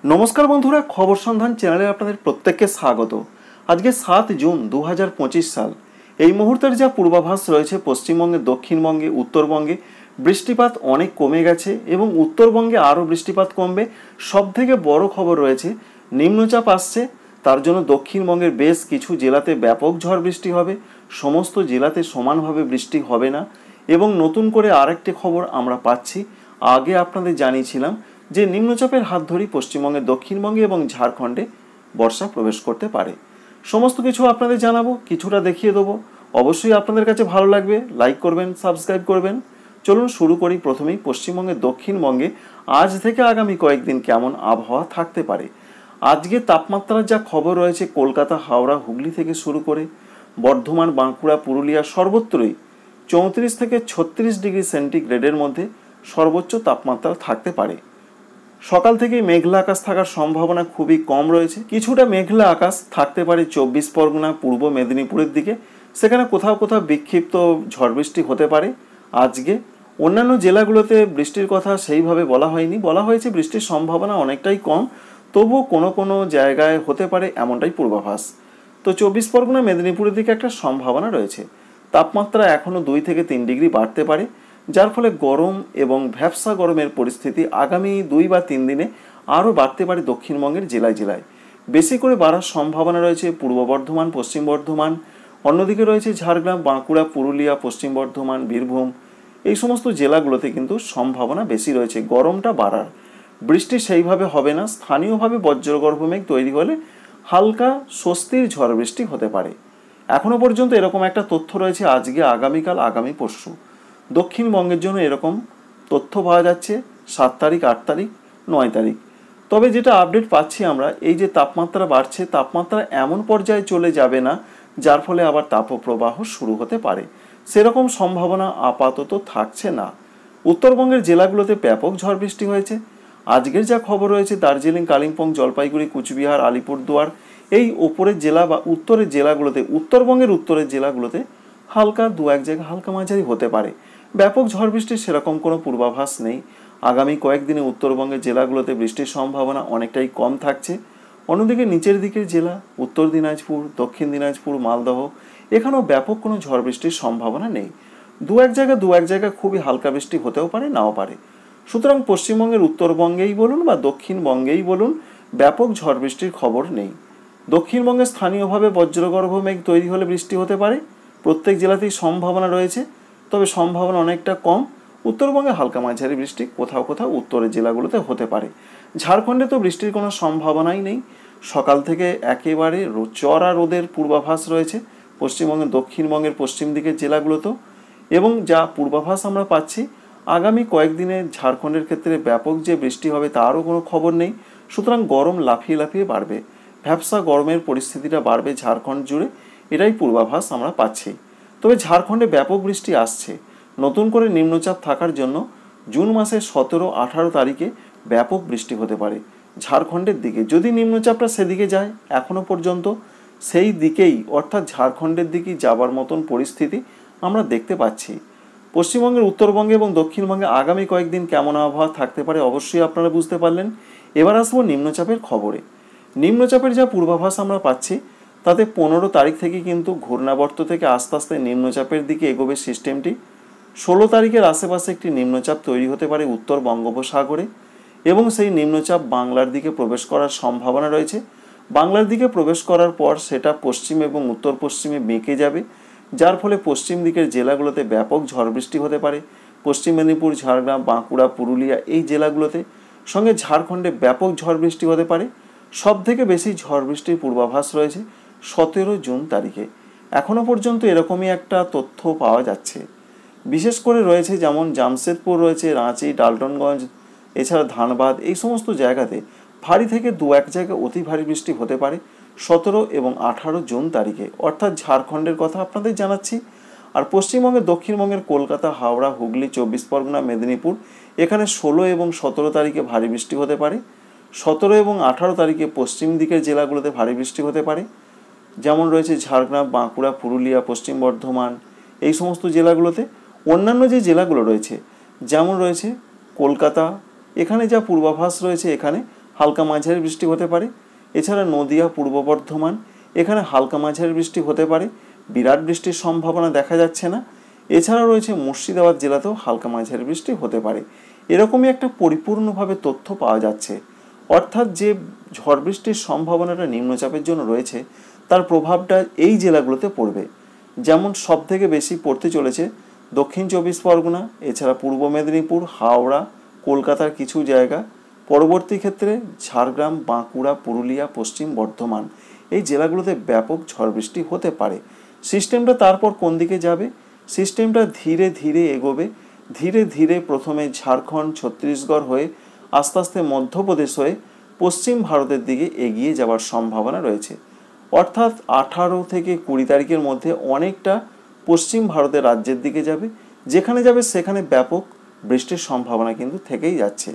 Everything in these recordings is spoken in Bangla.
নমস্কার বন্ধুরা, খবর সন্ধান চ্যানেলে আপনাদের প্রত্যেককে স্বাগত। আজকে 7 জুন 2025 সাল। এই মুহূর্তের যা পূর্বাভাস রয়েছে, পশ্চিমবঙ্গে, দক্ষিণবঙ্গে, উত্তরবঙ্গে বৃষ্টিপাত অনেক কমে গেছে এবং উত্তরবঙ্গে আরও বৃষ্টিপাত কমবে। সবথেকে বড় খবর রয়েছে, নিম্নচাপ আসছে, তার জন্য দক্ষিণবঙ্গের বেশ কিছু জেলাতে ব্যাপক ঝড় বৃষ্টি হবে। সমস্ত জেলাতে সমানভাবে বৃষ্টি হবে না। এবং নতুন করে আরেকটি খবর আমরা পাচ্ছি, আগে আপনাদের জানিয়েছিলাম যে নিম্নচাপের হাত ধরেই পশ্চিমবঙ্গের দক্ষিণবঙ্গে এবং ঝাড়খণ্ডে বর্ষা প্রবেশ করতে পারে। সমস্ত কিছু আপনাদের জানাবো, কিছুটা দেখিয়ে দেবো। অবশ্যই আপনাদের কাছে ভালো লাগবে, লাইক করবেন, সাবস্ক্রাইব করবেন। চলুন শুরু করি। প্রথমেই পশ্চিমবঙ্গের দক্ষিণবঙ্গে আজ থেকে আগামী কয়েকদিন কেমন আবহাওয়া থাকতে পারে। আজকে তাপমাত্রার যা খবর রয়েছে, কলকাতা, হাওড়া, হুগলি থেকে শুরু করে বর্ধমান, বাঁকুড়া, পুরুলিয়া সর্বত্রই 34 থেকে 36 ডিগ্রি সেন্টিগ্রেডের মধ্যে সর্বোচ্চ তাপমাত্রা থাকতে পারে। সকাল থেকেই মেঘলা আকাশ থাকার সম্ভাবনা খুবই কম রয়েছে। কিছুটা মেঘলা আকাশ থাকতে পারে 24 পরগনা, পূর্ব মেদিনীপুরের দিকে, সেখানে কোথাও কোথাও বিক্ষিপ্ত ঝড় বৃষ্টি হতে পারে আজকে। অন্যান্য জেলাগুলোতে বৃষ্টির কথা সেইভাবে বলা হয়নি, বলা হয়েছে বৃষ্টির সম্ভাবনা অনেকটাই কম, তবুও কোনো কোনো জায়গায় হতে পারে, এমনটাই পূর্বাভাস। তো 24 পরগনা, মেদিনীপুরের দিকে একটা সম্ভাবনা রয়েছে। তাপমাত্রা এখনও 2 থেকে 3 ডিগ্রি বাড়তে পারে, যার ফলে গরম এবং ভ্যাপসা গরমের পরিস্থিতি আগামী 2 বা 3 দিনে আরও বাড়তে পারে দক্ষিণবঙ্গের জেলায় জেলায়। বেশি করে বাড়ার সম্ভাবনা রয়েছে পূর্ব বর্ধমান, পশ্চিম বর্ধমান, অন্যদিকে রয়েছে ঝাড়গ্রাম, বাঁকুড়া, পুরুলিয়া, পশ্চিম বর্ধমান, বীরভূম, এই সমস্ত জেলাগুলোতে কিন্তু সম্ভাবনা বেশি রয়েছে গরমটা বাড়ার। বৃষ্টি সেইভাবে হবে না, স্থানীয়ভাবে বজ্রগর্ভ মেঘ তৈরি হলে হালকা স্বস্তির ঝড় বৃষ্টি হতে পারে। এখনও পর্যন্ত এরকম একটা তথ্য রয়েছে আজকে, আগামীকাল, আগামী পরশু দক্ষিণবঙ্গের জন্য এরকম তথ্য পাওয়া যাচ্ছে 7 তারিখ, 8 তারিখ, 9 তারিখ। তবে যেটা আপডেট পাচ্ছি আমরা, এই যে তাপমাত্রা বাড়ছে, তাপমাত্রা এমন পর্যায়ে চলে যাবে না যার ফলে আবার তাপপ্রবাহ শুরু হতে পারে, সেরকম সম্ভাবনা আপাতত থাকছে না। উত্তরবঙ্গের জেলাগুলোতে ব্যাপক ঝড় বৃষ্টি হয়েছে। আজকের যা খবর রয়েছে, দার্জিলিং, কালিম্পং, জলপাইগুড়ি, কুচবিহার, আলিপুরদুয়ার, এই ওপরের জেলা বা উত্তরের জেলাগুলোতে, উত্তরবঙ্গের উত্তরের জেলাগুলোতে হালকা 2-1 জায়গায় হালকা মাঝারি হতে পারে। ব্যাপক ঝড় বৃষ্টির সেরকম কোনো পূর্বাভাস নেই। আগামী কয়েকদিনে উত্তরবঙ্গের জেলাগুলোতে বৃষ্টির সম্ভাবনা অনেকটাই কম থাকছে। অন্যদিকে নিচের দিকের জেলা, উত্তর দিনাজপুর, দক্ষিণ দিনাজপুর, মালদহ, এখানেও ব্যাপক কোনো ঝড় বৃষ্টির সম্ভাবনা নেই। 2-1 জায়গায় খুবই হালকা বৃষ্টি হতেও পারে, নাও পারে। সুতরাং পশ্চিমবঙ্গের উত্তরবঙ্গেই বলুন বা দক্ষিণবঙ্গেই বলুন, ব্যাপক ঝড় বৃষ্টির খবর নেই। দক্ষিণবঙ্গে স্থানীয়ভাবে বজ্রগর্ভ মেঘ তৈরি হলে বৃষ্টি হতে পারে, প্রত্যেক জেলাতেই সম্ভাবনা রয়েছে, তবে সম্ভাবনা অনেকটা কম। উত্তরবঙ্গে হালকা মাঝারি বৃষ্টি কোথাও কোথাও উত্তরের জেলাগুলোতে হতে পারে। ঝাড়খণ্ডে তো বৃষ্টির কোনো সম্ভাবনাই নেই। সকাল থেকে একেবারে চড়া রোদের পূর্বাভাস রয়েছে পশ্চিমবঙ্গের, দক্ষিণবঙ্গের পশ্চিম দিকের জেলাগুলোতেও। এবং যা পূর্বাভাস আমরা পাচ্ছি, আগামী কয়েকদিনে ঝাড়খণ্ডের ক্ষেত্রে ব্যাপক যে বৃষ্টি হবে তারও কোনো খবর নেই। সুতরাং গরম লাফিয়ে লাফিয়ে বাড়বে, ভ্যাপসা গরমের পরিস্থিতিটা বাড়বে ঝাড়খণ্ড জুড়ে, এটাই পূর্বাভাস আমরা পাচ্ছি। তবে ঝাড়খণ্ডে ব্যাপক বৃষ্টি আসছে। নতুন করে নিম্নচাপ থাকার জন্য জুন মাসের 17-18 তারিখে ব্যাপক বৃষ্টি হতে পারে ঝাড়খণ্ডের দিকে। যদি নিম্নচাপটা সেদিকে যায়, এখনও পর্যন্ত সেই দিকেই, অর্থাৎ ঝাড়খণ্ডের দিকেই যাবার মতন পরিস্থিতি আমরা দেখতে পাচ্ছি। পশ্চিমবঙ্গের, উত্তরবঙ্গে এবং দক্ষিণবঙ্গে আগামী কয়েকদিন কেমন আবহাওয়া থাকতে পারে অবশ্যই আপনারা বুঝতে পারলেন। এবার আসবো নিম্নচাপের খবরে। নিম্নচাপের যা পূর্বাভাস আমরা পাচ্ছি, তাতে 15 তারিখ থেকে কিন্তু ঘূর্ণাবর্ত থেকে আস্তে আস্তে নিম্নচাপের দিকে এগোবে সিস্টেমটি। 16 তারিখের আশেপাশে একটি নিম্নচাপ তৈরি হতে পারে উত্তর বঙ্গোপসাগরে, এবং সেই নিম্নচাপ বাংলার দিকে প্রবেশ করার সম্ভাবনা রয়েছে। বাংলার দিকে প্রবেশ করার পর সেটা পশ্চিম এবং উত্তর পশ্চিমে বেঁকে যাবে, যার ফলে পশ্চিম দিকের জেলাগুলোতে ব্যাপক ঝড় বৃষ্টি হতে পারে। পশ্চিম মেদিনীপুর, ঝাড়গ্রাম, বাঁকুড়া, পুরুলিয়া, এই জেলাগুলোতে, সঙ্গে ঝাড়খণ্ডে ব্যাপক ঝড় বৃষ্টি হতে পারে। সব থেকে বেশি ঝড় বৃষ্টির পূর্বাভাস রয়েছে 17 জুন তারিখে। এখনও পর্যন্ত এরকমই একটা তথ্য পাওয়া যাচ্ছে। বিশেষ করে রয়েছে যেমন জামশেদপুর রয়েছে, রাঁচি, ডালটনগঞ্জ, এছাড়া ধানবাদ, এই সমস্ত জায়গাতে ভারী থেকে 2-1 জায়গায় অতি ভারী বৃষ্টি হতে পারে 17 এবং 18 জুন তারিখে, অর্থাৎ ঝাড়খণ্ডের কথা আপনাদের জানাচ্ছি। আর পশ্চিমবঙ্গের, দক্ষিণবঙ্গের কলকাতা, হাওড়া, হুগলি, 24 পরগনা, মেদিনীপুর, এখানে 16 এবং 17 তারিখে ভারী বৃষ্টি হতে পারে। 17 এবং 18 তারিখে পশ্চিম দিকের জেলাগুলোতে ভারী বৃষ্টি হতে পারে, যেমন রয়েছে ঝাড়গ্রাম, বাঁকুড়া, পুরুলিয়া, পশ্চিম বর্ধমান, এই সমস্ত জেলাগুলোতে। অন্যান্য যে জেলাগুলো রয়েছে, যেমন রয়েছে কলকাতা, এখানে যা পূর্বাভাস রয়েছে, এখানে হালকা মাঝারি বৃষ্টি হতে পারে। এছাড়া নদিয়া, পূর্ব বর্ধমান এখানে হালকা মাঝারি বৃষ্টি হতে পারে, বিরাট বৃষ্টির সম্ভাবনা দেখা যাচ্ছে না। এছাড়া রয়েছে মুর্শিদাবাদ জেলাতেও হালকা মাঝারি বৃষ্টি হতে পারে। এরকমই একটা পরিপূর্ণভাবে তথ্য পাওয়া যাচ্ছে। অর্থাৎ যে ঝড় বৃষ্টির সম্ভাবনাটা নিম্নচাপের জন্য রয়েছে তার প্রভাবটা এই জেলাগুলোতে পড়বে। যেমন সব থেকে বেশি পড়তে চলেছে দক্ষিণ চব্বিশ পরগনা, এছাড়া পূর্ব মেদিনীপুর, হাওড়া, কলকাতার কিছু জায়গা, পরবর্তী ক্ষেত্রে ঝাড়গ্রাম, বাঁকুড়া, পুরুলিয়া, পশ্চিম বর্ধমান এই জেলাগুলোতে ব্যাপক ঝড় বৃষ্টি হতে পারে। সিস্টেমটা তারপর কোন দিকে যাবে? সিস্টেমটা ধীরে ধীরে এগোবে। ধীরে ধীরে প্রথমে ঝাড়খণ্ড, ছত্তিশগড় হয়ে আস্তে আস্তে মধ্যপ্রদেশ হয়ে পশ্চিম ভারতের দিকে এগিয়ে যাওয়ার সম্ভাবনা রয়েছে। অর্থাৎ 18 থেকে 20 তারিখের মধ্যে অনেকটা পশ্চিম ভারতের রাজ্যের দিকে যাবে। যেখানে যাবে সেখানে ব্যাপক বৃষ্টির সম্ভাবনা কিন্তু থেকেই যাচ্ছে।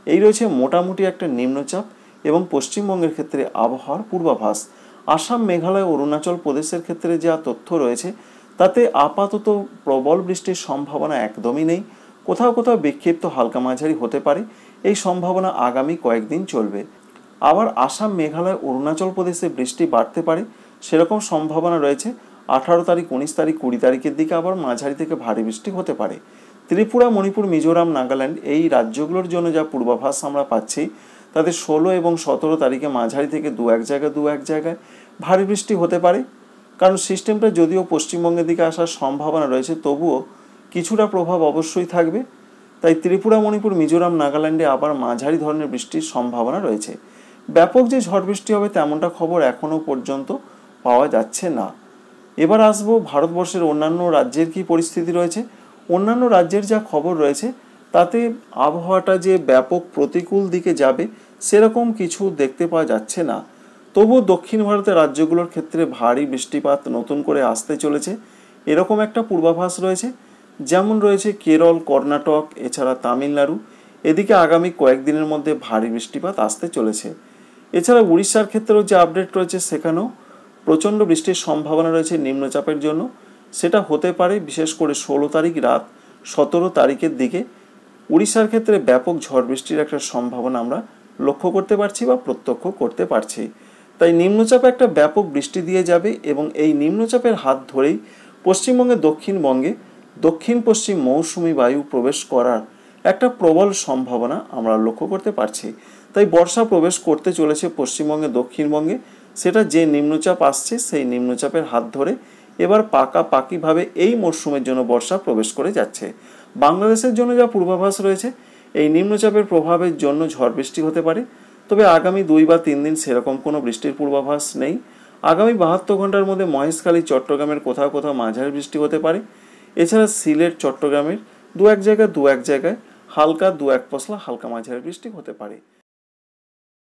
এই রয়েছে মোটামুটি একটা নিম্নচাপ এবং পশ্চিমবঙ্গের ক্ষেত্রে আবহাওয়ার পূর্বাভাস। আসাম, মেঘালয়, অরুণাচল প্রদেশের ক্ষেত্রে যা তথ্য রয়েছে তাতে আপাতত প্রবল বৃষ্টির সম্ভাবনা একদমই নেই। কোথাও কোথাও বিক্ষিপ্ত হালকা মাঝারি হতে পারে, এই সম্ভাবনা আগামী কয়েকদিন চলবে। আবার আসাম, মেঘালয়, অরুণাচল প্রদেশে বৃষ্টি বাড়তে পারে, সেরকম সম্ভাবনা রয়েছে। 18 তারিখ, 19 তারিখ, 20 তারিখের দিকে আবার মাঝারি থেকে ভারী বৃষ্টি হতে পারে। ত্রিপুরা, মণিপুর, মিজোরাম, নাগাল্যান্ড এই রাজ্যগুলোর জন্য যা পূর্বাভাস আমরা পাচ্ছি তাতে 16 এবং 17 তারিখে মাঝারি থেকে দু এক জায়গায় ভারী বৃষ্টি হতে পারে। কারণ সিস্টেমটা যদিও পশ্চিমবঙ্গের দিকে আসার সম্ভাবনা রয়েছে, তবুও কিছুটা প্রভাব অবশ্যই থাকবে। তাই ত্রিপুরা, মণিপুর, মিজোরাম, নাগাল্যান্ডে আবার মাঝারি ধরনের বৃষ্টির সম্ভাবনা রয়েছে। ব্যাপক যে ঝড় বৃষ্টি হবে তেমনটা খবর এখনও পর্যন্ত পাওয়া যাচ্ছে না। এবার আসবো ভারতবর্ষের অন্যান্য রাজ্যের কি পরিস্থিতি রয়েছে। অন্যান্য রাজ্যের যা খবর রয়েছে তাতে আবহাওয়াটা যে ব্যাপক প্রতিকূল দিকে যাবে সেরকম কিছু দেখতে পাওয়া যাচ্ছে না। তবুও দক্ষিণ ভারতের রাজ্যগুলোর ক্ষেত্রে ভারী বৃষ্টিপাত নতুন করে আসতে চলেছে, এরকম একটা পূর্বাভাস রয়েছে। যেমন রয়েছে কেরল, কর্ণাটক, এছাড়া তামিলনাড়ু, এদিকে আগামী কয়েকদিনের মধ্যে ভারী বৃষ্টিপাত আসতে চলেছে। এছাড়া উড়িষ্যার ক্ষেত্রেও যে আপডেট রয়েছে সেখানেও প্রচণ্ড বৃষ্টির সম্ভাবনা রয়েছে নিম্নচাপের জন্য। সেটা হতে পারে বিশেষ করে 16 তারিখ রাত, 17 তারিখের দিকে উড়িষ্যার ক্ষেত্রে ব্যাপক ঝড় বৃষ্টির একটা সম্ভাবনা আমরা লক্ষ্য করতে পারছি বা প্রত্যক্ষ করতে পারছি। তাই নিম্নচাপে একটা ব্যাপক বৃষ্টি দিয়ে যাবে এবং এই নিম্নচাপের হাত ধরেই পশ্চিমবঙ্গের দক্ষিণবঙ্গে দক্ষিণ পশ্চিম মৌসুমি বায়ু প্রবেশ করার একটা প্রবল সম্ভাবনা আমরা লক্ষ্য করতে পারছি। তাই বর্ষা প্রবেশ করতে চলেছে পশ্চিমবঙ্গে, দক্ষিণবঙ্গে। সেটা যে নিম্নচাপ আসছে সেই নিম্নচাপের হাত ধরে এবার পাকাপাকিভাবে এই মরশুমের জন্য বর্ষা প্রবেশ করে যাচ্ছে। বাংলাদেশের জন্য যা পূর্বাভাস রয়েছে এই নিম্নচাপের প্রভাবের জন্য ঝড় বৃষ্টি হতে পারে, তবে আগামী 2 বা 3 দিন সেরকম কোনো বৃষ্টির পূর্বাভাস নেই। আগামী 72 ঘন্টার মধ্যে মহেশখালী, চট্টগ্রামের কোথাও কোথাও মাঝারি বৃষ্টি হতে পারে। এছাড়া সিলেট, চট্টগ্রামের দু এক জায়গায় হালকা 2-1 পশলা হালকা মাঝারি বৃষ্টি হতে পারে।